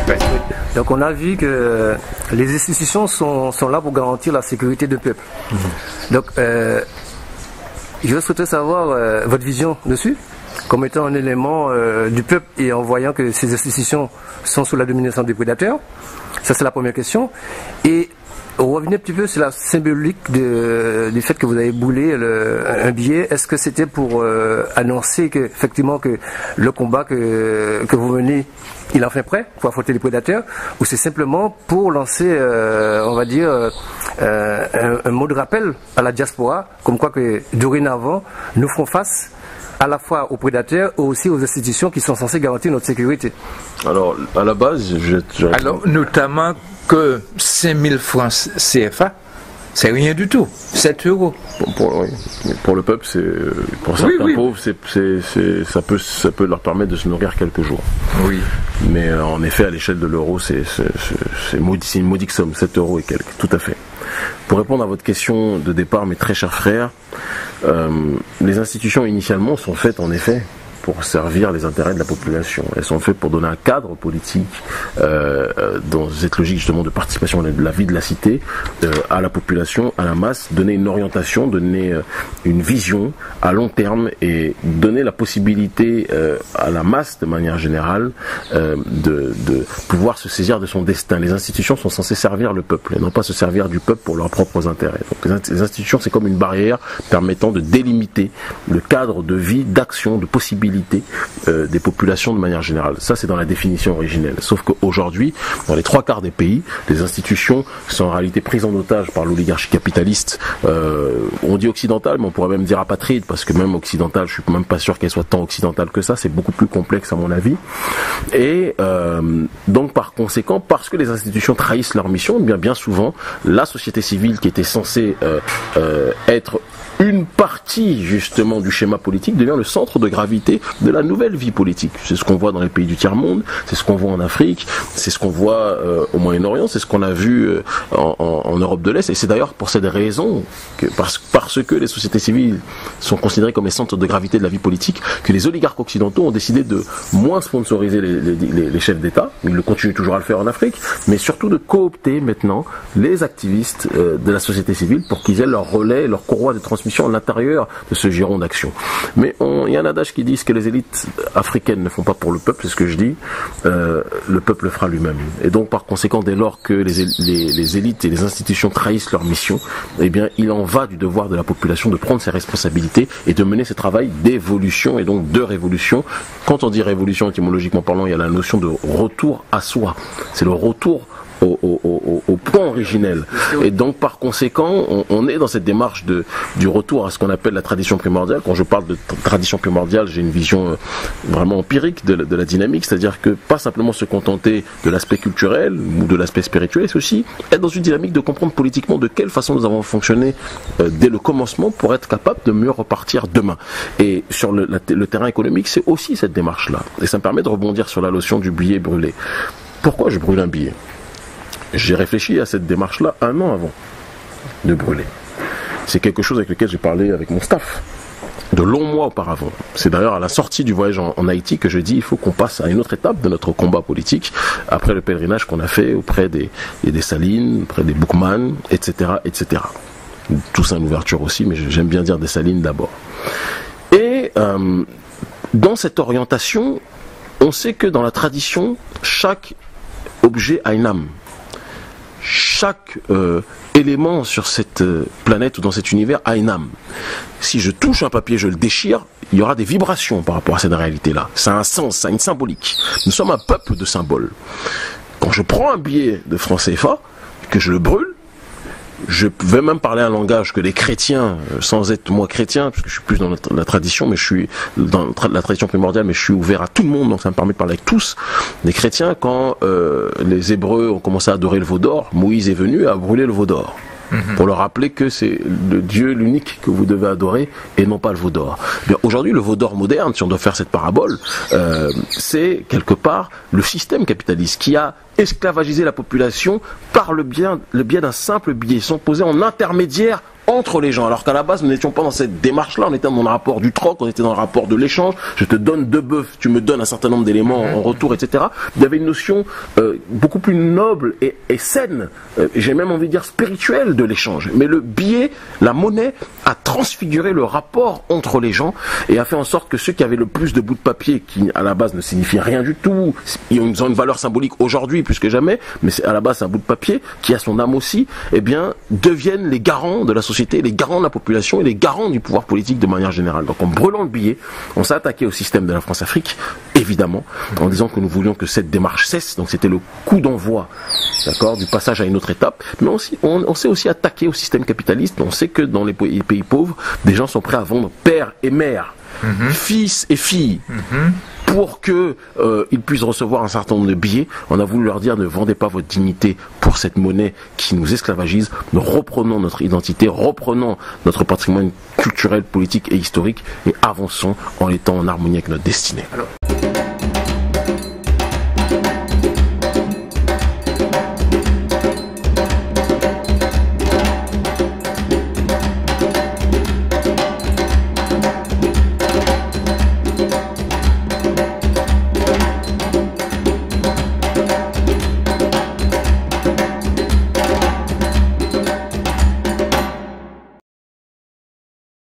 Oui. Donc on a vu que les institutions sont là pour garantir la sécurité du peuple. Donc je souhaiterais savoir votre vision dessus, comme étant un élément du peuple et en voyant que ces institutions sont sous la domination des prédateurs. Ça c'est la première question. Et revenez un petit peu sur la symbolique du fait que vous avez brûlé un billet. Est-ce que c'était pour annoncer que, effectivement, que le combat que vous menez, il est enfin prêt pour affronter les prédateurs, ou c'est simplement pour lancer, on va dire, un mot de rappel à la diaspora, comme quoi que dorénavant, nous ferons face à la fois aux prédateurs et aussi aux institutions qui sont censées garantir notre sécurité. Alors, à la base, alors, notamment que 5000 francs CFA, c'est rien du tout, 7 euros. Pour le peuple, pour certains pauvres, ça peut leur permettre de se nourrir quelques jours. Oui. Mais en effet, à l'échelle de l'euro, c'est une modique somme, 7 euros et quelques, tout à fait. Pour répondre à votre question de départ, mes très chers frères, les institutions initialement sont faites en effet pour servir les intérêts de la population. Elles sont faites pour donner un cadre politique dans cette logique justement de participation de la vie de la cité à la population, à la masse, donner une orientation, donner une vision à long terme et donner la possibilité à la masse de manière générale de pouvoir se saisir de son destin. Les institutions sont censées servir le peuple et non pas se servir du peuple pour leurs propres intérêts. Donc les institutions, c'est comme une barrière permettant de délimiter le cadre de vie, d'action, de possibilités des populations de manière générale. Ça, c'est dans la définition originelle. Sauf qu'aujourd'hui, dans les 3/4 des pays, les institutions sont en réalité prises en otage par l'oligarchie capitaliste. On dit occidentale, mais on pourrait même dire apatride, parce que même occidentale, je suis même pas sûr qu'elle soit tant occidentale que ça. C'est beaucoup plus complexe à mon avis. Et donc, par conséquent, parce que les institutions trahissent leur mission, bien souvent, la société civile qui était censée être une partie justement du schéma politique devient le centre de gravité de la nouvelle vie politique. C'est ce qu'on voit dans les pays du tiers-monde, c'est ce qu'on voit en Afrique, c'est ce qu'on voit au Moyen-Orient, c'est ce qu'on a vu en Europe de l'Est. Et c'est d'ailleurs pour cette raison, parce que les sociétés civiles sont considérées comme les centres de gravité de la vie politique, que les oligarques occidentaux ont décidé de moins sponsoriser les chefs d'État. Ils le continuent toujours à le faire en Afrique, mais surtout de coopter maintenant les activistes de la société civile pour qu'ils aient leur relais, leur courroie de transmission à l'intérieur de ce giron d'action. Mais il y a un adage qui dit que les élites africaines ne font pas pour le peuple, c'est ce que je dis, le peuple le fera lui-même. Et donc par conséquent, dès lors que les élites et les institutions trahissent leur mission, eh bien il en va du devoir de la population de prendre ses responsabilités et de mener ce travail d'évolution et donc de révolution. Quand on dit révolution, étymologiquement parlant, il y a la notion de retour à soi. C'est le retour au point originel. Et donc par conséquent, on est dans cette démarche du retour à ce qu'on appelle la tradition primordiale. Quand je parle de tradition primordiale, j'ai une vision vraiment empirique de la dynamique, c'est-à-dire que pas simplement se contenter de l'aspect culturel ou de l'aspect spirituel, c'est aussi être dans une dynamique de comprendre politiquement de quelle façon nous avons fonctionné dès le commencement pour être capable de mieux repartir demain. Et sur le terrain économique, c'est aussi cette démarche-là. Et ça me permet de rebondir sur la notion du billet brûlé. Pourquoi je brûle un billet ? J'ai réfléchi à cette démarche-là 1 an avant de brûler. C'est quelque chose avec lequel j'ai parlé avec mon staff de longs mois auparavant. C'est d'ailleurs à la sortie du voyage en Haïti que je dis il faut qu'on passe à une autre étape de notre combat politique après le pèlerinage qu'on a fait auprès des Salines, auprès des Boukman, etc., etc. Toussaint l'ouverture aussi, mais j'aime bien dire des Salines d'abord. Et dans cette orientation, on sait que dans la tradition, chaque objet a une âme. Chaque élément sur cette planète ou dans cet univers a une âme. Si je touche un papier, je le déchire, il y aura des vibrations par rapport à cette réalité-là. Ça a un sens, ça a une symbolique. Nous sommes un peuple de symboles. Quand je prends un billet de franc CFA, que je le brûle, je vais même parler un langage que les chrétiens, sans être moi chrétien, parce que je suis plus dans la tradition, mais je suis dans la tradition primordiale, mais je suis ouvert à tout le monde, donc ça me permet de parler avec tous. Les chrétiens, quand les Hébreux ont commencé à adorer le veau d'or, Moïse est venu à brûler le veau d'or. Pour leur rappeler que c'est le Dieu l'unique que vous devez adorer et non pas le veau d'or. Aujourd'hui, le veau d'or moderne, si on doit faire cette parabole, c'est quelque part le système capitaliste qui a esclavagisé la population par le biais d'un simple billet, sans poser en intermédiaire entre les gens. Alors qu'à la base, nous n'étions pas dans cette démarche-là. On était dans le rapport du troc, on était dans le rapport de l'échange. Je te donne 2 bœufs, tu me donnes un certain nombre d'éléments en retour, etc. Il y avait une notion beaucoup plus noble et saine, j'ai même envie de dire spirituelle de l'échange. Mais le billet, la monnaie, a transfiguré le rapport entre les gens et a fait en sorte que ceux qui avaient le plus de bouts de papier, qui à la base ne signifient rien du tout, ils ont une valeur symbolique aujourd'hui plus que jamais, mais à la base c'est un bout de papier qui a son âme aussi, eh bien deviennent les garants de la société, les garants de la population et les garants du pouvoir politique de manière générale. Donc en brûlant le billet, on s'est attaqué au système de la France-Afrique, évidemment, en disant que nous voulions que cette démarche cesse. Donc c'était le coup d'envoi, d'accord, du passage à une autre étape. Mais on s'est aussi attaqué au système capitaliste. On sait que dans les pays pauvres, des gens sont prêts à vendre père et mère, fils et filles, pour que ils puissent recevoir un certain nombre de billets. On a voulu leur dire: ne vendez pas votre dignité pour cette monnaie qui nous esclavagise. Nous reprenons notre identité, reprenons notre patrimoine culturel, politique et historique et avançons en étant en harmonie avec notre destinée. Alors,